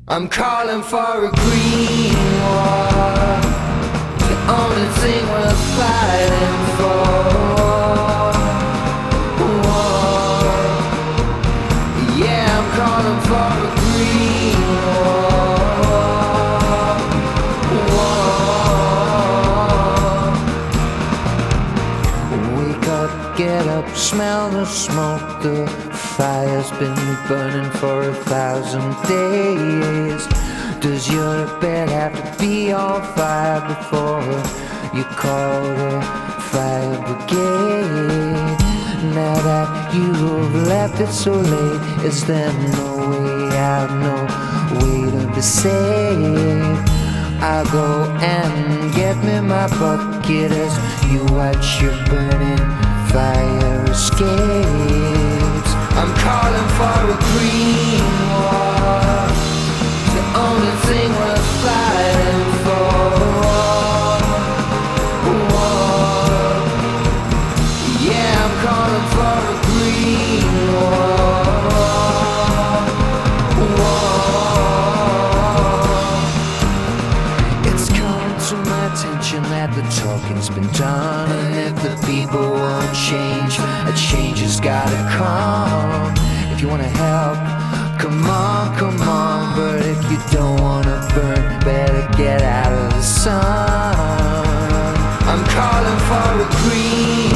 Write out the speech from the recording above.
I'm calling for a green war, the only thing worth fighting for. War. Yeah, I'm calling for a green war. War. Wake up, get up, smell the smoke. The fire's been burning for 1,000 days. Does your bed have to be on fire before you call the fire brigade? Now that you've left it so late, is there no way out, no way to be saved? I'll go and get me my bucket as you watch your burning fire escapes. I'm calling for a green war, the only thing worth fighting for. War. Yeah, I'm calling for a green war. War. It's come to my attention that the talking's been done, and if the people won't change, a change has gotta come. If you wanna help, come on, but if you don't wanna burn, better get out of the sun. I'm calling for a green